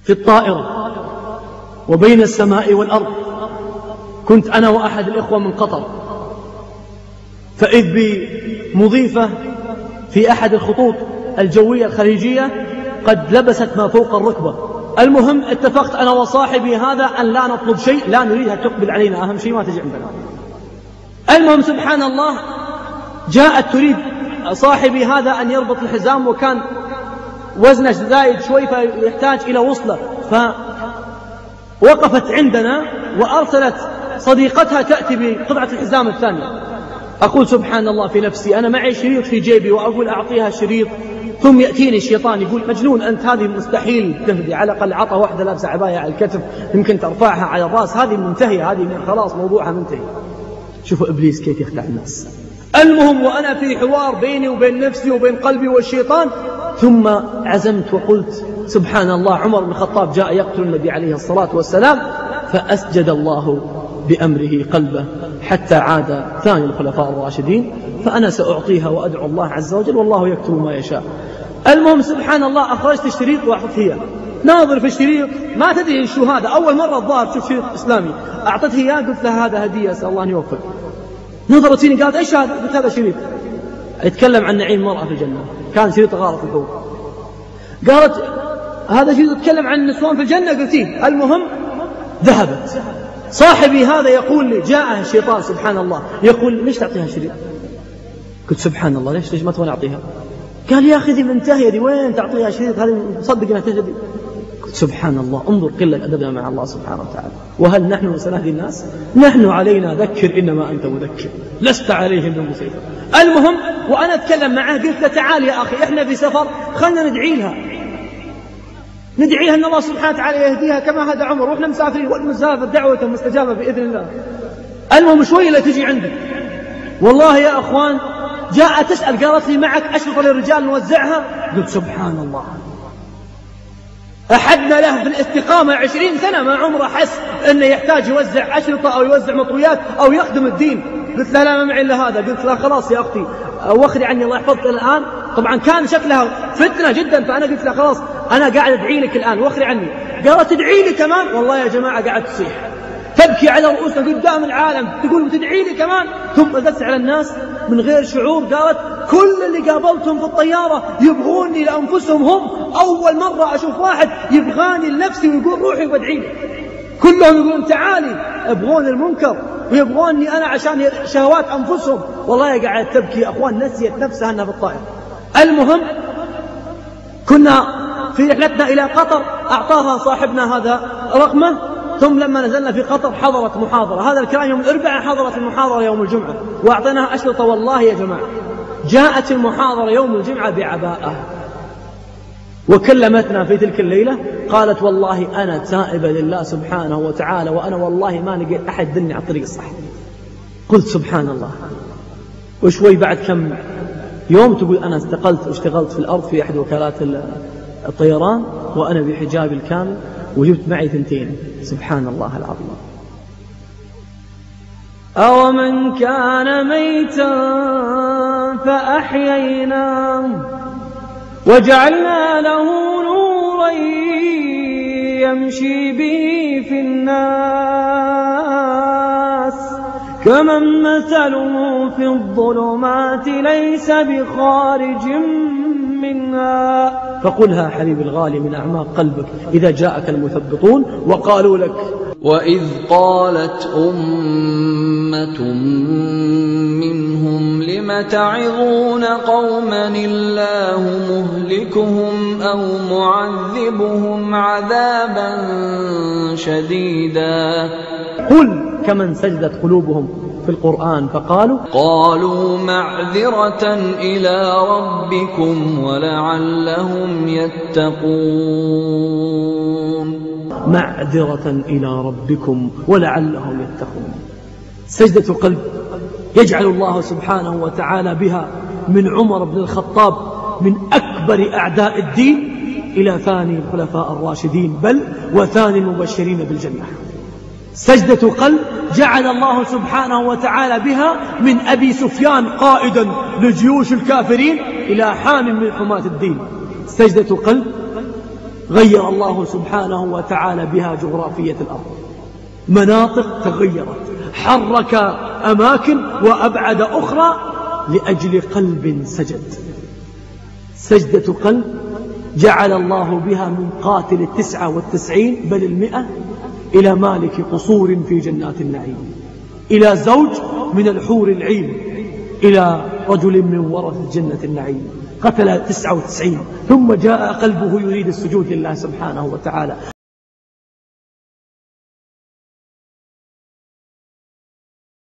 في الطائرة وبين السماء والأرض. كنت أنا وأحد الإخوة من قطر، فإذ بمضيفة في أحد الخطوط الجوية الخليجية قد لبست ما فوق الركبة. المهم اتفقت أنا وصاحبي هذا أن لا نطلب شيء، لا نريدها تقبل علينا، أهم شيء ما تجي عندنا. المهم سبحان الله جاءت تريد صاحبي هذا أن يربط الحزام، وكان وزنه زايد شوي فيحتاج إلى وصلة، فوقفت عندنا وأرسلت صديقتها تأتي بقطعة الحزام الثانية. أقول سبحان الله في نفسي، أنا معي شريط في جيبي وأقول أعطيها شريط، ثم يأتيني الشيطان يقول مجنون أنت، هذه مستحيل تهدي، على الأقل عطى واحدة لابسة عباية على الكتف يمكن ترفعها على الرأس، هذه منتهية، هذه خلاص موضوعها منتهي. شوفوا إبليس كيف يخدع الناس. المهم وأنا في حوار بيني وبين نفسي وبين قلبي والشيطان، ثم عزمت وقلت سبحان الله، عمر بن الخطاب جاء يقتل النبي عليه الصلاة والسلام، فأسجد الله بأمره قلبه حتى عاد ثاني الخلفاء الراشدين، فأنا سأعطيها وأدعو الله عز وجل والله يكتب ما يشاء. المهم سبحان الله أخرجت الشريط وأعطت هي، ناظر في الشريط ما تدري شو هذا، أول مرة الظاهر تشوف شريط إسلامي، أعطته إياه قلت لها هذا هدية أسأل الله أن يوفق. نظرت فيني قالت إيش هذا؟ قلت هذا شريط يتكلم عن نعيم المرأة في الجنة، كان شريط غارة الحوض. قالت هذا شريط يتكلم عن النسوان في الجنة، قلت إيه. المهم ذهبت. صاحبي هذا يقول لي، جاء الشيطان سبحان الله يقول لي ليش تعطيها شريط؟ قلت سبحان الله ليش ما تبغى نعطيها؟ قال يا أخي ذي منتهية دي، وين تعطيها شريط؟ هذه صدق أنها تجدي. قلت سبحان الله، انظر قلة أدبنا مع الله سبحانه وتعالى. وهل نحن سنهدي الناس؟ نحن علينا ذكر إنما أنت مذكر لست عليهم بمسيطر. المهم وأنا أتكلم معه قلت له تعال يا أخي إحنا في سفر، خلنا ندعي لها أن الله سبحانه وتعالى يهديها كما هدى عمر، وإحنا مسافرين والمسافر دعوة مستجابة بإذن الله. المهم شوي لا تجي عندك، والله يا أخوان جاءت تسأل قالت لي معك أشرطة للرجال نوزعها؟ قلت سبحان الله، أحدنا له في الاستقامة 20 سنة ما عمره حس أنه يحتاج يوزع أشرطة أو يوزع مطويات أو يخدم الدين. قلت لا ما معي إلا هذا. قلت لا خلاص يا أختي واخذي عني الله يحفظك الآن. طبعا كان شكلها فتنة جدا، فأنا قلت لا خلاص أنا قاعد أدعي لك الآن واخذي عني. قالت تدعي لي كمان؟ والله يا جماعة قاعد تصيح تبكي على رؤوسنا قدام العالم تقول بتدعي لي كمان. ثم نزلت على الناس من غير شعور، قالت كل اللي قابلتهم في الطيارة يبغوني لأنفسهم، هم أول مرة أشوف واحد يبغاني لنفسي ويقول روحي وادعي لي. كلهم يقولون تعالي، يبغون المنكر ويبغوني أنا عشان شهوات أنفسهم. والله قاعد تبكي يا أخوان، نسيت نفسها أنها في الطائرة. المهم كنا في رحلتنا إلى قطر، أعطاها صاحبنا هذا رقمه، ثم لما نزلنا في قطر حضرت محاضرة، هذا الكلام يوم الأربعاء، حضرت المحاضرة يوم الجمعة وأعطيناها أشرطة. والله يا جماعة جاءت المحاضرة يوم الجمعة بعباءة وكلمتنا في تلك الليلة، قالت والله أنا تائبة لله سبحانه وتعالى، وأنا والله ما لقيت أحد دلني على الطريق الصح. قلت سبحان الله. وشوي بعد كم يوم تقول أنا استقلت واشتغلت في الأرض في أحد وكالات الطيران وأنا بحجابي الكامل وجبت معي 2. سبحان الله العظيم. أومن كان ميتا فأحييناه وجعلنا له نورا يمشي به في الناس كمن مثله في الظلمات ليس بخارج منها. فقلها حبيب الغالي من أعماق قلبك إذا جاءك المثبطون وقالوا لك وإذ قالت أمة منهم لم تعظون قوما الله مهلكهم أو معذبهم عذابا شديدا. قل كمن سجدت قلوبهم في القرآن فقالوا معذرة إلى ربكم ولعلهم يتقون. معذرة إلى ربكم ولعلهم يتقون. سجدة قلب يجعل الله سبحانه وتعالى بها من عمر بن الخطاب من أكبر أعداء الدين إلى ثاني الخلفاء الراشدين، بل وثاني المبشرين بالجنة. سجدة قلب جعل الله سبحانه وتعالى بها من أبي سفيان قائدا لجيوش الكافرين إلى حام من حماة الدين. سجدة قلب غير الله سبحانه وتعالى بها جغرافية الأرض، مناطق تغيرت، حرك أماكن وأبعد أخرى لأجل قلب سجد. سجدة قلب جعل الله بها من قاتل 99 بل 100 إلى مالك قصور في جنات النعيم، إلى زوج من الحور العين، إلى رجل من ورثة جنة النعيم، قتل 99 ثم جاء قلبه يريد السجود لله سبحانه وتعالى.